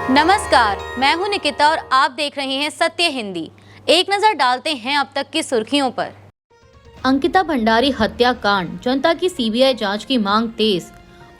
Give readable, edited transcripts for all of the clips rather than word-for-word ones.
नमस्कार, मैं हूं निकिता और आप देख रहे हैं सत्य हिंदी। एक नजर डालते हैं अब तक की सुर्खियों पर। अंकिता भंडारी हत्याकांड, जनता की सीबीआई जांच की मांग तेज।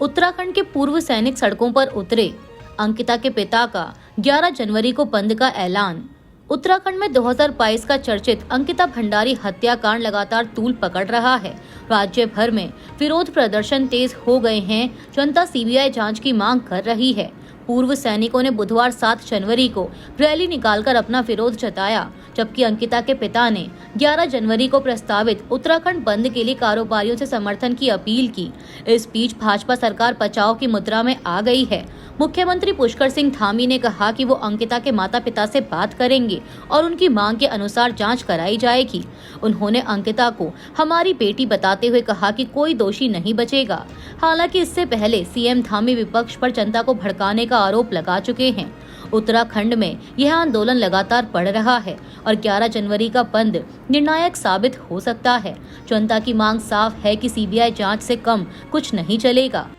उत्तराखंड के पूर्व सैनिक सड़कों पर उतरे। अंकिता के पिता का 11 जनवरी को बंद का ऐलान। उत्तराखंड में 2022 का चर्चित अंकिता भंडारी हत्याकांड लगातार तूल पकड़ रहा है। राज्य भर में विरोध प्रदर्शन तेज हो गए हैं। जनता सीबीआई जांच की मांग कर रही है। पूर्व सैनिकों ने बुधवार 7 जनवरी को रैली निकालकर अपना विरोध जताया, जबकि अंकिता के पिता ने 11 जनवरी को प्रस्तावित उत्तराखंड बंद के लिए कारोबारियों से समर्थन की अपील की। इस बीच भाजपा सरकार बचाव की मुद्रा में आ गई है। मुख्यमंत्री पुष्कर सिंह धामी ने कहा कि वो अंकिता के माता पिता से बात करेंगे और उनकी मांग के अनुसार जांच कराई जाएगी। उन्होंने अंकिता को हमारी बेटी बताते हुए कहा कि कोई दोषी नहीं बचेगा। हालांकि इससे पहले सीएम धामी विपक्ष पर जनता को भड़काने का आरोप लगा चुके हैं। उत्तराखंड में यह आंदोलन लगातार बढ़ रहा है और 11 जनवरी का बंद निर्णायक साबित हो सकता है। जनता की मांग साफ है कि सीबीआई जांच से कम कुछ नहीं चलेगा।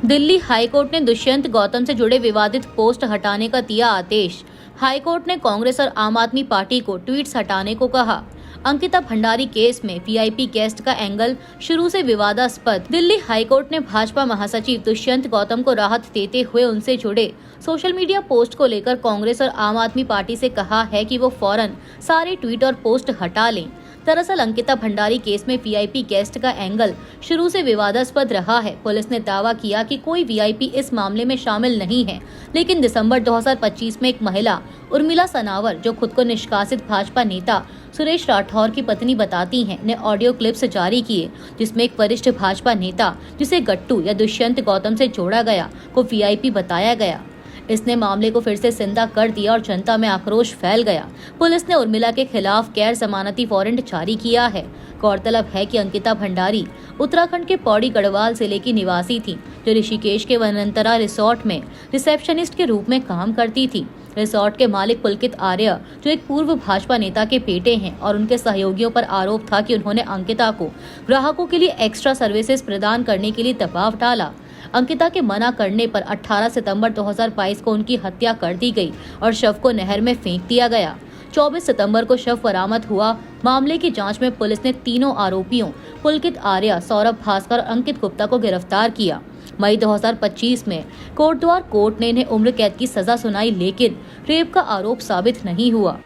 दिल्ली हाईकोर्ट ने दुष्यंत गौतम से जुड़े विवादित पोस्ट हटाने का दिया आदेश। हाईकोर्ट ने कांग्रेस और आम आदमी पार्टी को ट्वीट्स हटाने को कहा। अंकिता भंडारी केस में वीआईपी गेस्ट का एंगल शुरू से विवादास्पद। दिल्ली हाईकोर्ट ने भाजपा महासचिव दुष्यंत गौतम को राहत देते हुए उनसे जुड़े सोशल मीडिया पोस्ट को लेकर कांग्रेस और आम आदमी पार्टी से कहा है कि वो फौरन सारे ट्वीट और पोस्ट हटा लें। दरअसल अंकिता भंडारी केस में वीआईपी गेस्ट का एंगल शुरू से विवादास्पद रहा है। पुलिस ने दावा किया कि कोई वीआईपी इस मामले में शामिल नहीं है, लेकिन दिसंबर 2025 में एक महिला उर्मिला सनावर, जो खुद को निष्कासित भाजपा नेता सुरेश राठौर की पत्नी बताती हैं, ने ऑडियो क्लिप्स जारी किए, जिसमें एक वरिष्ठ भाजपा नेता, जिसे गट्टू या दुष्यंत गौतम से जोड़ा गया, को वीआईपी बताया गया। इसने मामले को फिर से जिंदा कर दिया और जनता में आक्रोश फैल गया। पुलिस ने उर्मिला के खिलाफ गैर जमानती वारंट जारी किया है। गौरतलब है कि अंकिता भंडारी उत्तराखंड के पौड़ी गढ़वाल जिले की निवासी थी, जो ऋषिकेश के वनंतरा रिसोर्ट में रिसेप्शनिस्ट के रूप में काम करती थी। रिसोर्ट के मालिक पुलकित आर्य, जो एक पूर्व भाजपा नेता के बेटे हैं, और उनके सहयोगियों पर आरोप था कि उन्होंने अंकिता को ग्राहकों के लिए एक्स्ट्रा सर्विसेज प्रदान करने के लिए दबाव डाला। अंकिता के मना करने पर 18 सितंबर 2022 को उनकी हत्या कर दी गई और शव को नहर में फेंक दिया गया। 24 सितंबर को शव बरामद हुआ। मामले की जांच में पुलिस ने तीनों आरोपियों पुलकित आर्य, सौरभ भास्कर और अंकित गुप्ता को गिरफ्तार किया। मई 2025 में कोटद्वार कोर्ट ने इन्हें उम्र कैद की सजा सुनाई, लेकिन रेप का आरोप साबित नहीं हुआ।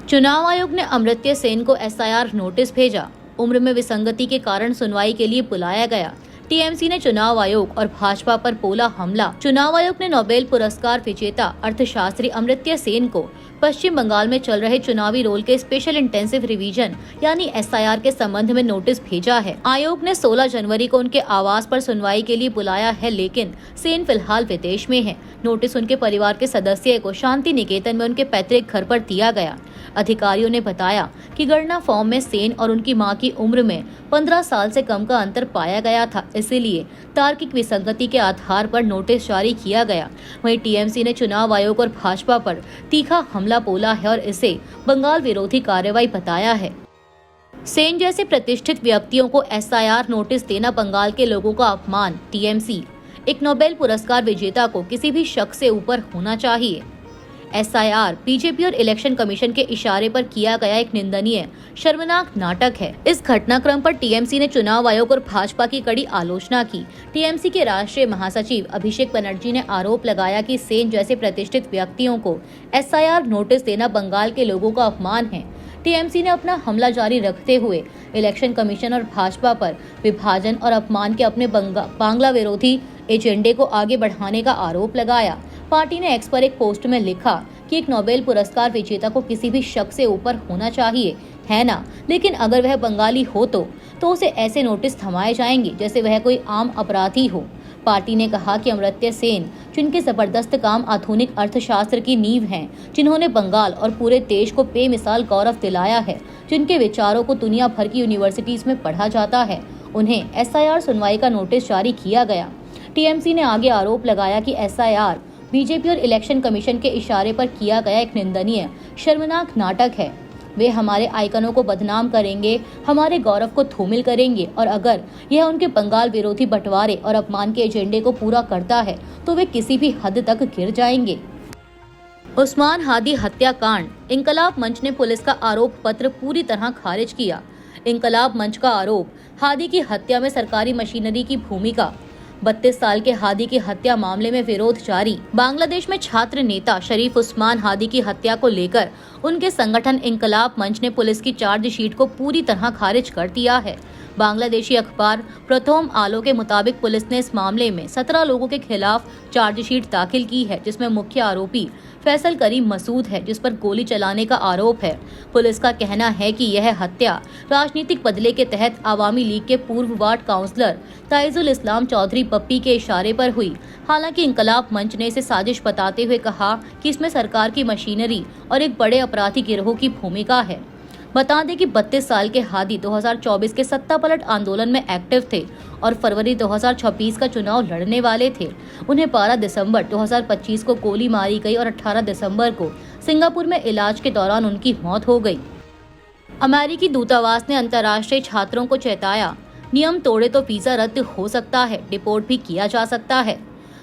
चुनाव आयोग ने अमर्त्य सेन को एसआईआर नोटिस भेजा। उम्र में विसंगति के कारण सुनवाई के लिए बुलाया गया। टीएमसी ने चुनाव आयोग और भाजपा पर बोला हमला। चुनाव आयोग ने नोबेल पुरस्कार विजेता अर्थशास्त्री अमर्त्य सेन को पश्चिम बंगाल में चल रहे चुनावी रोल के स्पेशल इंटेंसिव रिवीजन यानी एसआईआर के संबंध में नोटिस भेजा है। आयोग ने 16 जनवरी को उनके आवास पर सुनवाई के लिए बुलाया है, लेकिन सेन फिलहाल विदेश में है। नोटिस उनके परिवार के सदस्य को शांति निकेतन में उनके पैतृक घर पर दिया गया। अधिकारियों ने बताया कि गणना फॉर्म में सेन और उनकी मां की उम्र में 15 साल से कम का अंतर पाया गया था, इसलिए तार्किक विसंगति के आधार पर नोटिस जारी किया गया। वहीं टीएमसी ने चुनाव आयोग और भाजपा पर तीखा हमला बोला है और इसे बंगाल विरोधी कार्रवाई बताया है। सेन जैसे प्रतिष्ठित व्यक्तियों को एसआईआर नोटिस देना बंगाल के लोगों का अपमान। टीएमसी, एक नोबेल पुरस्कार विजेता को किसी भी शक से ऊपर होना चाहिए। एसआईआर बीजेपी और इलेक्शन कमीशन के इशारे पर किया गया एक निंदनीय, शर्मनाक नाटक है। इस घटनाक्रम पर टीएमसी ने चुनाव आयोग और भाजपा की कड़ी आलोचना की। टीएमसी के राष्ट्रीय महासचिव अभिषेक बनर्जी ने आरोप लगाया कि सेन जैसे प्रतिष्ठित व्यक्तियों को एसआईआर नोटिस देना बंगाल के लोगों का अपमान है। टीएमसी ने अपना हमला जारी रखते हुए इलेक्शन कमीशन और भाजपा पर विभाजन और अपमान के अपने बांग्ला विरोधी एजेंडे को आगे बढ़ाने का आरोप लगाया। पार्टी ने एक्स पर एक पोस्ट में लिखा कि एक नोबेल पुरस्कार विजेता को किसी भी शक से ऊपर होना चाहिए, है ना, लेकिन अगर वह बंगाली हो तो उसे ऐसे नोटिस थमाए जाएंगे जैसे वह कोई आम अपराधी हो। पार्टी ने कहा कि अमर्त्य सेन, जिनके जबरदस्त काम आधुनिक अर्थशास्त्र की नींव हैं, जिन्होंने बंगाल और पूरे देश को बेमिसाल गौरव दिलाया है, जिनके विचारों को दुनिया भर की यूनिवर्सिटीज में पढ़ा जाता है, उन्हें एसआईआर सुनवाई का नोटिस जारी किया गया। टीएमसी ने आगे आरोप लगाया कि एसआईआर बीजेपी और इलेक्शन कमीशन के इशारे पर किया गया एक निंदनीय, शर्मनाक नाटक है। वे हमारे आइकनों को बदनाम करेंगे, हमारे गौरव को धूमिल करेंगे और अगर यह उनके बंगाल विरोधी बंटवारे और अपमान के एजेंडे को पूरा करता है तो वे किसी भी हद तक गिर जाएंगे। उस्मान हादी हत्याकांड। इंकलाब मंच ने पुलिस का आरोप पत्र पूरी तरह खारिज किया। इंकलाब मंच का आरोप, हादी की हत्या में सरकारी मशीनरी की भूमिका। 32 साल के हादी की हत्या मामले में विरोध जारी। बांग्लादेश में छात्र नेता शरीफ उस्मान हादी की हत्या को लेकर उनके संगठन इंकलाब मंच ने पुलिस की चार्जशीट को पूरी तरह खारिज कर दिया है। बांग्लादेशी अखबार प्रथम आलो के मुताबिक पुलिस ने इस मामले में 17 लोगों के खिलाफ चार्जशीट दाखिल की है, जिसमें मुख्य आरोपी फैसल करीम मसूद है, जिस पर गोली चलाने का आरोप है। पुलिस का कहना है कि यह हत्या राजनीतिक बदले के तहत आवामी लीग के पूर्व वार्ड काउंसलर ताइजुल इस्लाम चौधरी पप्पी के इशारे पर हुई। हालांकि इंकलाब मंच ने इसे साजिश बताते हुए कहा कि इसमें सरकार की मशीनरी और एक बड़े अपराधी गिरोह की भूमिका है। बता दें कि 32 साल के हादी 2024 के सत्ता पलट आंदोलन में एक्टिव थे और फरवरी 2026 का चुनाव लड़ने वाले थे। उन्हें 12 दिसंबर 2025 को गोली मारी गई और 18 दिसंबर को सिंगापुर में इलाज के दौरान उनकी मौत हो गई। अमेरिकी दूतावास ने अंतर्राष्ट्रीय छात्रों को चेताया, नियम तोड़े तो वीजा रद्द हो सकता है, डिपोर्ट भी किया जा सकता है।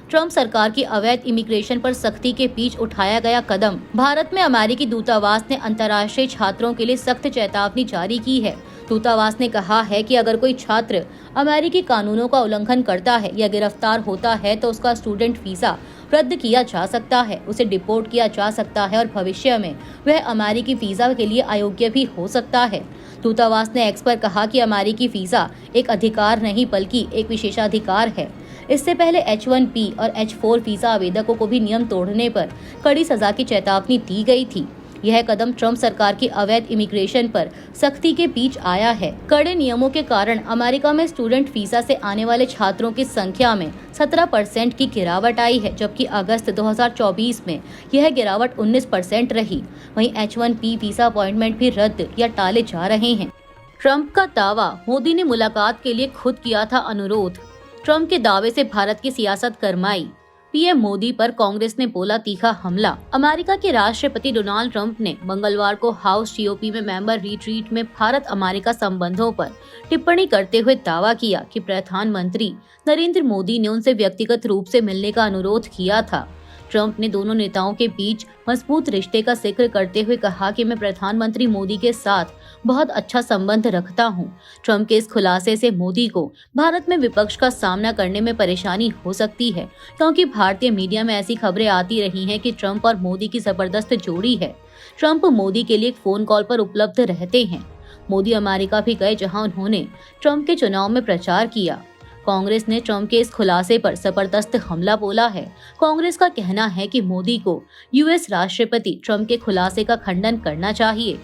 ट्रंप सरकार की अवैध इमिग्रेशन पर सख्ती के बीच उठाया गया कदम। भारत में अमेरिकी दूतावास ने अंतर्राष्ट्रीय छात्रों के लिए सख्त चेतावनी जारी की है। दूतावास ने कहा है कि अगर कोई छात्र अमेरिकी कानूनों का उल्लंघन करता है या गिरफ्तार होता है तो उसका स्टूडेंट वीजा रद्द किया जा सकता है, उसे डिपोर्ट किया जा सकता है और भविष्य में वह अमेरिकी वीजा के लिए अयोग्य भी हो सकता है। दूतावास ने एक्स पर कहा कि अमेरिकी वीजा एक अधिकार नहीं बल्कि एक विशेषाधिकार है। इससे पहले H1B और H4 वीजा आवेदकों को भी नियम तोड़ने पर कड़ी सजा की चेतावनी दी गई थी। यह कदम ट्रंप सरकार की अवैध इमिग्रेशन पर सख्ती के बीच आया है। कड़े नियमों के कारण अमेरिका में स्टूडेंट वीजा से आने वाले छात्रों की संख्या में 17% की गिरावट आई है, जबकि अगस्त 2024 में यह गिरावट 19% रही। वहीं H1B वीजा अपॉइंटमेंट भी रद्द या टाले जा रहे हैं। ट्रंप का दावा, मोदी ने मुलाकात के लिए खुद किया था अनुरोध। ट्रंप के दावे से भारत की सियासत गरमाई। पीएम मोदी पर कांग्रेस ने बोला तीखा हमला। अमेरिका के राष्ट्रपति डोनाल्ड ट्रंप ने मंगलवार को हाउस जीओपी में मेंबर रिट्रीट में भारत अमेरिका संबंधों पर टिप्पणी करते हुए दावा किया कि प्रधानमंत्री नरेंद्र मोदी ने उनसे व्यक्तिगत रूप से मिलने का अनुरोध किया था। ट्रंप ने दोनों नेताओं के बीच मजबूत रिश्ते का जिक्र करते हुए कहा कि मैं प्रधानमंत्री मोदी के साथ बहुत अच्छा संबंध रखता हूं। ट्रंप के इस खुलासे से मोदी को भारत में विपक्ष का सामना करने में परेशानी हो सकती है, क्योंकि भारतीय मीडिया में ऐसी खबरें आती रही हैं कि ट्रंप और मोदी की जबरदस्त जोड़ी है। ट्रंप मोदी के लिए फोन कॉल पर उपलब्ध रहते हैं। मोदी अमेरिका भी गए, जहां उन्होंने ट्रंप के चुनाव में प्रचार किया। कांग्रेस ने ट्रंप के इस खुलासे पर जबरदस्त हमला बोला है। कांग्रेस का कहना है कि मोदी को यूएस राष्ट्रपति ट्रंप के खुलासे का खंडन करना चाहिए।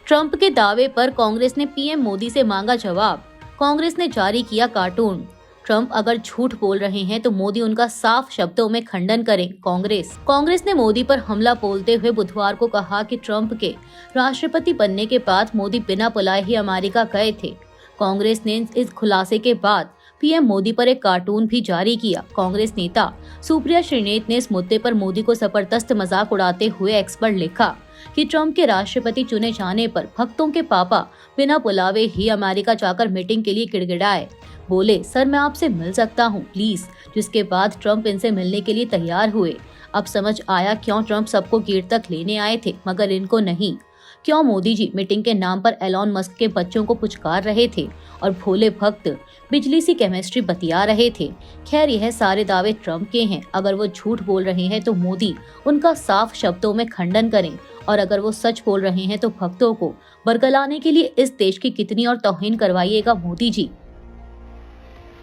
ट्रंप के दावे पर कांग्रेस ने पीएम मोदी से मांगा जवाब। कांग्रेस ने जारी किया कार्टून। ट्रंप अगर झूठ बोल रहे हैं तो मोदी उनका साफ शब्दों में खंडन करें। कांग्रेस ने मोदी पर हमला बोलते हुए बुधवार को कहा कि ट्रंप के राष्ट्रपति बनने के बाद मोदी बिना बुलाए ही अमेरिका गए थे। कांग्रेस ने इस खुलासे के बाद पीएम मोदी पर एक कार्टून भी जारी किया। कांग्रेस नेता सुप्रिया श्रीनेत ने इस मुद्दे पर मोदी को जबरदस्त मजाक उड़ाते हुए एक्स पर लिखा कि ट्रंप के राष्ट्रपति चुने जाने पर भक्तों के पापा बिना बुलावे ही अमेरिका जाकर मीटिंग के लिए गिड़गिड़ाए। बोले, सर मैं आपसे मिल सकता हूँ प्लीज, जिसके बाद ट्रंप इनसे मिलने के लिए तैयार हुए। अब समझ आया क्यों ट्रंप सबको गेट तक लेने आए थे मगर इनको नहीं। क्यों मोदी जी मीटिंग के नाम पर एलॉन मस्क के बच्चों को पुचकार रहे थे और भोले भक्त बिजली सी केमिस्ट्री बतिया रहे थे। खैर यह सारे दावे ट्रंप के हैं। अगर वो झूठ बोल रहे हैं तो मोदी उनका साफ शब्दों में खंडन करें और अगर वो सच बोल रहे हैं तो भक्तों को बरगलाने के लिए इस देश की कितनी और तौहीन करवाइएगा मोदी जी।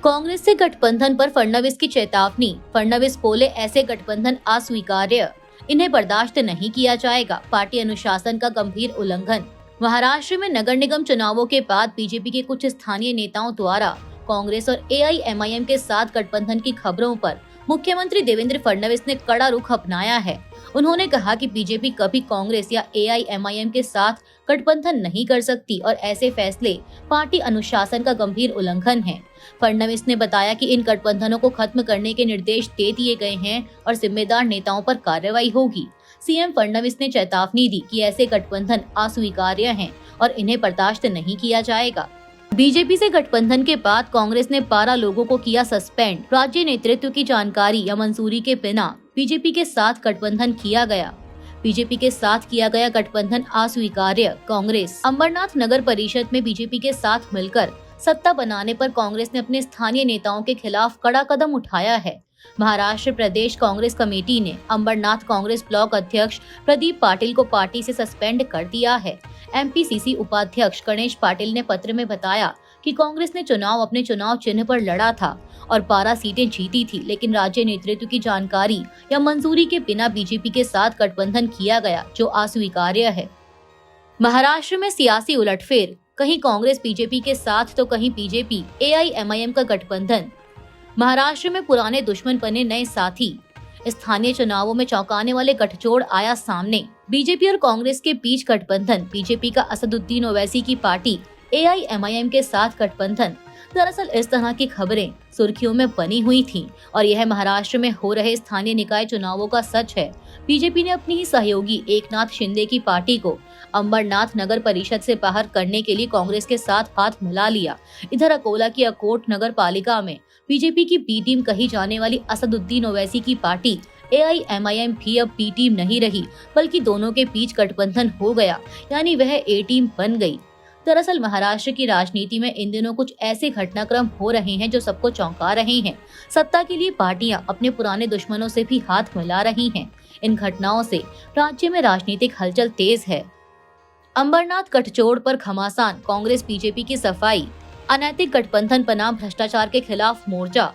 कांग्रेस से गठबंधन पर फडणवीस की चेतावनी। फडणवीस बोले, ऐसे गठबंधन अस्वीकार्य, इन्हें बर्दाश्त नहीं किया जाएगा। पार्टी अनुशासन का गंभीर उल्लंघन। महाराष्ट्र में नगर निगम चुनावों के बाद बीजेपी के कुछ स्थानीय नेताओं द्वारा कांग्रेस और एआईएमआईएम के साथ गठबंधन की खबरों पर मुख्यमंत्री देवेंद्र फडणवीस ने कड़ा रुख अपनाया है। उन्होंने कहा कि बीजेपी कभी कांग्रेस या एआईएमआईएम के साथ गठबंधन नहीं कर सकती और ऐसे फैसले पार्टी अनुशासन का गंभीर उल्लंघन है। फडणवीस ने बताया कि इन गठबंधनों को खत्म करने के निर्देश दे दिए गए हैं और जिम्मेदार नेताओं पर कार्रवाई होगी। सीएम फडणवीस ने चेतावनी दी कि ऐसे गठबंधन अस्वीकार्य हैं और इन्हें बर्दाश्त नहीं किया जाएगा। बीजेपी से गठबंधन के बाद कांग्रेस ने 12 लोगों को किया सस्पेंड। राज्य नेतृत्व की जानकारी या मंजूरी के बिना बीजेपी के साथ गठबंधन किया गया। बीजेपी के साथ किया गया गठबंधन अस्वीकार्य। कांग्रेस अंबरनाथ नगर परिषद में बीजेपी के साथ मिलकर सत्ता बनाने पर कांग्रेस ने अपने स्थानीय नेताओं के खिलाफ कड़ा कदम उठाया है। महाराष्ट्र प्रदेश कांग्रेस कमेटी ने अंबरनाथ कांग्रेस ब्लॉक अध्यक्ष प्रदीप पाटिल को पार्टी से सस्पेंड कर दिया है। एमपीसीसी उपाध्यक्ष गणेश पाटिल ने पत्र में बताया कि कांग्रेस ने चुनाव अपने चुनाव चिन्ह पर लड़ा था और 12 सीटें जीती थी, लेकिन राज्य नेतृत्व की जानकारी या मंजूरी के बिना बीजेपी के साथ गठबंधन किया गया, जो अस्वीकार्य है। महाराष्ट्र में सियासी उलटफेर, कहीं कांग्रेस बीजेपी के साथ तो कहीं बीजेपी एआईएमआईएम का गठबंधन। महाराष्ट्र में पुराने दुश्मन बने नए साथी। स्थानीय चुनावों में चौंकाने वाले गठजोड़ आया सामने। बीजेपी और कांग्रेस के बीच गठबंधन। बीजेपी का असदुद्दीन ओवैसी की पार्टी एआईएमआईएम के साथ गठबंधन। दरअसल इस तरह की खबरें सुर्खियों में बनी हुई थीं और यह महाराष्ट्र में हो रहे स्थानीय निकाय चुनावों का सच है। बीजेपी ने अपनी ही सहयोगी एकनाथ शिंदे की पार्टी को अंबरनाथ नगर परिषद से बाहर करने के लिए कांग्रेस के साथ हाथ मिला लिया। इधर अकोला की अकोट नगर पालिका में बीजेपी की बी टीम कही जाने वाली असदुद्दीन ओवैसी की पार्टी एआईएमआईएम भी अब बी टीम नहीं रही, बल्कि दोनों के बीच गठबंधन हो गया, यानी वह ए टीम बन गई। दरअसल महाराष्ट्र की राजनीति में इन दिनों कुछ ऐसे घटनाक्रम हो रहे हैं जो सबको चौंका रहे हैं। सत्ता के लिए पार्टियां अपने पुराने दुश्मनों से भी हाथ मिला रही हैं। इन घटनाओं से राज्य में राजनीतिक हलचल तेज है। अंबरनाथ गठजोड़ पर घमासान, कांग्रेस बीजेपी की सफाई। अनैतिक गठबंधन बनाम भ्रष्टाचार के खिलाफ मोर्चा।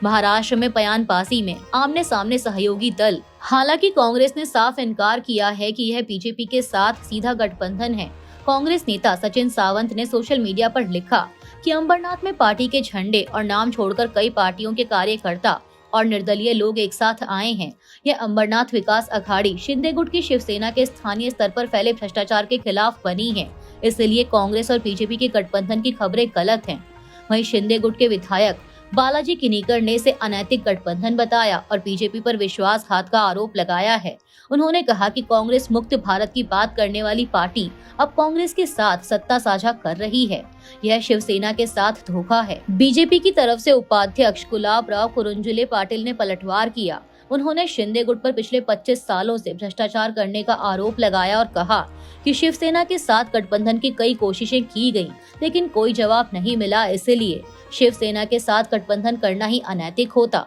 महाराष्ट्र में बयानबाजी में आमने सामने सहयोगी दल। हालांकि कांग्रेस ने साफ इनकार किया है कि यह बीजेपी के साथ सीधा गठबंधन है। कांग्रेस नेता सचिन सावंत ने सोशल मीडिया पर लिखा कि अंबरनाथ में पार्टी के झंडे और नाम छोड़कर कई पार्टियों के कार्यकर्ता और निर्दलीय लोग एक साथ आए हैं। यह अंबरनाथ विकास अघाड़ी शिंदे गुट की शिवसेना के स्थानीय स्तर पर फैले भ्रष्टाचार के खिलाफ बनी है, इसलिए कांग्रेस और बीजेपी के गठबंधन की खबरें गलत हैं। वहीं शिंदे गुट के विधायक बालाजी किनीकर ने इसे अनैतिक गठबंधन बताया और बीजेपी पर विश्वासघात का आरोप लगाया है। उन्होंने कहा कि कांग्रेस मुक्त भारत की बात करने वाली पार्टी अब कांग्रेस के साथ सत्ता साझा कर रही है। यह शिवसेना के साथ धोखा है। बीजेपी की तरफ से उपाध्यक्ष गुलाबराव कुरुंजुले पाटिल ने पलटवार किया। उन्होंने शिंदे गुट पर पिछले 25 सालों से भ्रष्टाचार करने का आरोप लगाया और कहा कि शिवसेना के साथ गठबंधन की कई कोशिशें की गईं, लेकिन कोई जवाब नहीं मिला, इसलिए शिवसेना के साथ गठबंधन करना ही अनैतिक होता।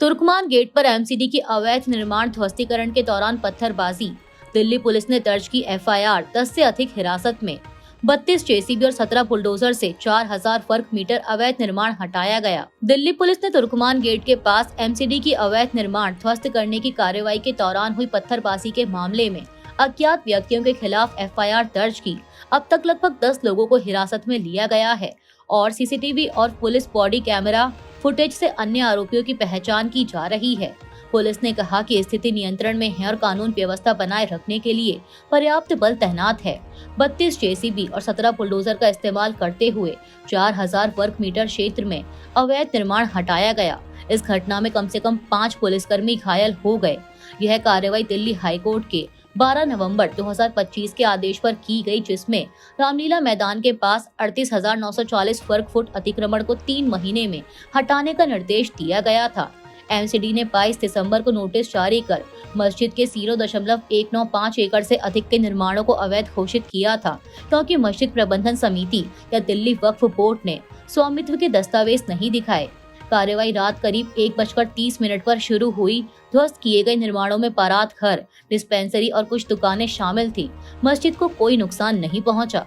तुर्कमान गेट पर एमसीडी की अवैध निर्माण ध्वस्तीकरण के दौरान पत्थरबाजी। दिल्ली पुलिस ने दर्ज की एफआईआर। 10 से अधिक हिरासत में। 32 जेसीबी और 17 बुलडोजर से 4000 वर्ग मीटर अवैध निर्माण हटाया गया। दिल्ली पुलिस ने तुर्कमान गेट के पास एमसीडी की अवैध निर्माण ध्वस्त करने की कार्रवाई के दौरान हुई पत्थरबाजी के मामले में अज्ञात व्यक्तियों के खिलाफ एफआईआर दर्ज की। अब तक लगभग 10 लोगों को हिरासत में लिया गया है और सीसीटीवी और पुलिस बॉडी कैमरा फुटेज से अन्य आरोपियों की पहचान की जा रही है। पुलिस ने कहा कि स्थिति नियंत्रण में है और कानून व्यवस्था बनाए रखने के लिए पर्याप्त बल तैनात है। 32 जेसीबी और 17 बुलडोजर का इस्तेमाल करते हुए 4000 वर्ग मीटर क्षेत्र में अवैध निर्माण हटाया गया। इस घटना में कम से कम 5 पुलिसकर्मी घायल हो गए। यह कार्रवाई दिल्ली हाईकोर्ट के 12 नवंबर 2025 के आदेश पर की गई, जिसमें रामलीला मैदान के पास 38,940 वर्ग फुट अतिक्रमण को 3 महीने में हटाने का निर्देश दिया गया था। एमसीडी ने 22 दिसंबर को नोटिस जारी कर मस्जिद के 0.195 एकड़ से अधिक के निर्माणों को अवैध घोषित किया था, क्योंकि मस्जिद प्रबंधन समिति या दिल्ली वक्फ बोर्ड ने स्वामित्व के दस्तावेज नहीं दिखाए। कार्रवाई रात करीब 1:30 पर शुरू हुई। ध्वस्त किए गए निर्माणों में बारात घर, डिस्पेंसरी और कुछ दुकानें शामिल थी। मस्जिद को कोई नुकसान नहीं पहुंचा।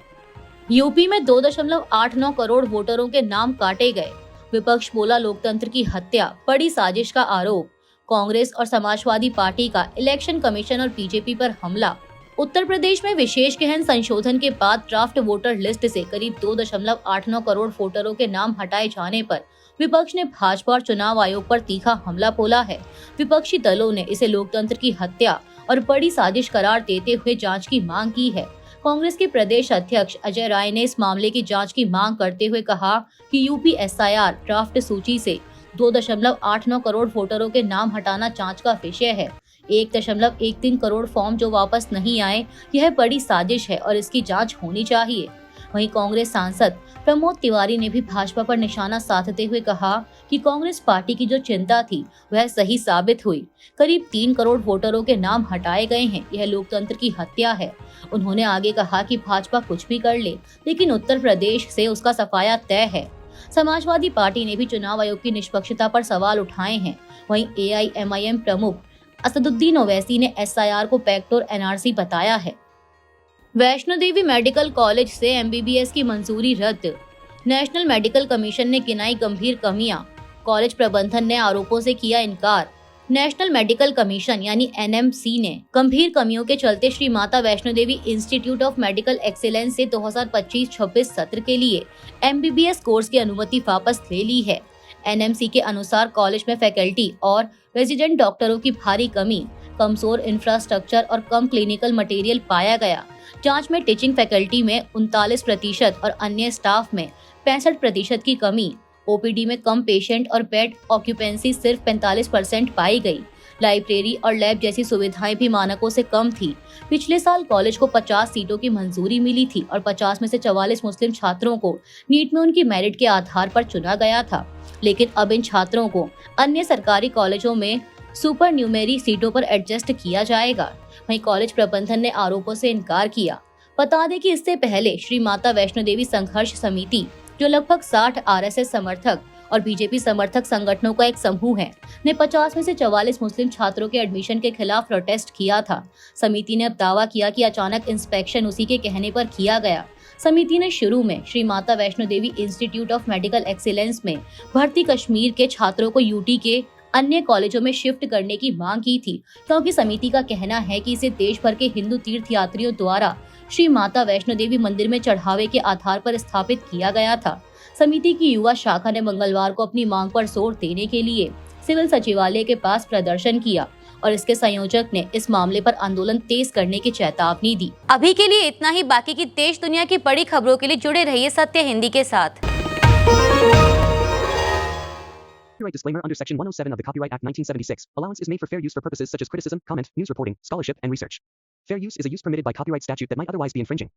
यूपी में 2.89 करोड़ वोटरों के नाम काटे गए। विपक्ष बोला लोकतंत्र की हत्या, बड़ी साजिश का आरोप। कांग्रेस और समाजवादी पार्टी का इलेक्शन कमीशन और बीजेपी पर हमला। उत्तर प्रदेश में विशेष गहन संशोधन के बाद ड्राफ्ट वोटर लिस्ट से करीब 2.89 करोड़ वोटरों के नाम हटाए जाने पर विपक्ष ने भाजपा और चुनाव आयोग पर तीखा हमला बोला है। विपक्षी दलों ने इसे लोकतंत्र की हत्या और बड़ी साजिश करार देते हुए जांच की मांग की है। कांग्रेस के प्रदेश अध्यक्ष अजय राय ने इस मामले की जांच की मांग करते हुए कहा कि यूपी एसआईआर ड्राफ्ट सूची से 2.89 करोड़ वोटरों के नाम हटाना जांच का विषय है। 1.13 करोड़ फॉर्म जो वापस नहीं आए, यह बड़ी साजिश है और इसकी जांच होनी चाहिए। वहीं कांग्रेस सांसद प्रमोद तिवारी ने भी भाजपा पर निशाना साधते हुए कहा कि कांग्रेस पार्टी की जो चिंता थी वह सही साबित हुई। करीब 3 करोड़ वोटरों के नाम हटाए गए हैं, यह लोकतंत्र की हत्या है। उन्होंने आगे कहा कि भाजपा कुछ भी कर ले, लेकिन उत्तर प्रदेश से उसका सफाया तय है। समाजवादी पार्टी ने भी चुनाव आयोग की निष्पक्षता पर सवाल उठाए हैं। वहीं AIMIM प्रमुख असदुद्दीन ओवैसी ने SIR को बैकडोर NRC बताया है। वैष्णो देवी मेडिकल कॉलेज से MBBS की मंजूरी रद्द। नेशनल मेडिकल कमीशन ने गिनाई गंभीर कमियां, कॉलेज प्रबंधन ने आरोपों से किया इनकार। नेशनल मेडिकल कमीशन यानी NMC ने गंभीर कमियों के चलते Shri Mata Vaishno Devi institute of medical excellence से 2025-26 सत्र के लिए MBBS कोर्स की अनुमति वापस ले ली है। NMC के अनुसार कॉलेज में फैकल्टी और रेजिडेंट डॉक्टरों की भारी कमी, कमजोर इंफ्रास्ट्रक्चर और कम क्लिनिकल मटेरियल पाया गया। जांच में टीचिंग फैकल्टी में 39% और अन्य स्टाफ में 65% की कमी, OPD में कम पेशेंट और बेड ऑक्यूपेंसी सिर्फ 45% पाई गई। लाइब्रेरी और लैब जैसी सुविधाएं भी मानकों से कम थी। पिछले साल कॉलेज को 50 सीटों की मंजूरी मिली थी और 50 में से 44 मुस्लिम छात्रों को नीट में उनकी मेरिट के आधार पर चुना गया था, लेकिन अब इन छात्रों को अन्य सरकारी कॉलेजों में सुपर न्यूमेरी सीटों पर एडजस्ट किया जाएगा। वहीं कॉलेज प्रबंधन ने आरोपों से इनकार किया। बता दें कि इससे पहले श्री माता वैष्णो देवी संघर्ष समिति, जो लगभग 60 RSS समर्थक और BJP समर्थक संगठनों का एक समूह है, ने 50 में से 44 मुस्लिम छात्रों के एडमिशन के खिलाफ प्रोटेस्ट किया था। समिति ने अब दावा किया कि अचानक इंस्पेक्शन उसी के कहने पर किया गया। समिति ने शुरू में Shri Mata Vaishno Devi institute of medical excellence में भर्ती कश्मीर के छात्रों को UT के अन्य कॉलेजों में शिफ्ट करने की मांग की थी, क्योंकि समिति का कहना है कि इसे देश भर के हिंदू तीर्थयात्रियों द्वारा श्री माता वैष्णो देवी मंदिर में चढ़ावे के आधार पर स्थापित किया गया था। समिति की युवा शाखा ने मंगलवार को अपनी मांग पर जोर देने के लिए सिविल सचिवालय के पास प्रदर्शन किया और इसके संयोजक ने इस मामले पर आंदोलन तेज करने की चेतावनी दी। अभी के लिए इतना ही। बाकी की देश दुनिया की बड़ी खबरों के लिए जुड़े रहिए सत्य हिंदी के साथ। Copyright disclaimer under Section 107 of the Copyright Act 1976. Allowance is made for fair use for purposes such as criticism, comment, news reporting, scholarship, and research. Fair use is a use permitted by copyright statute that might otherwise be infringing.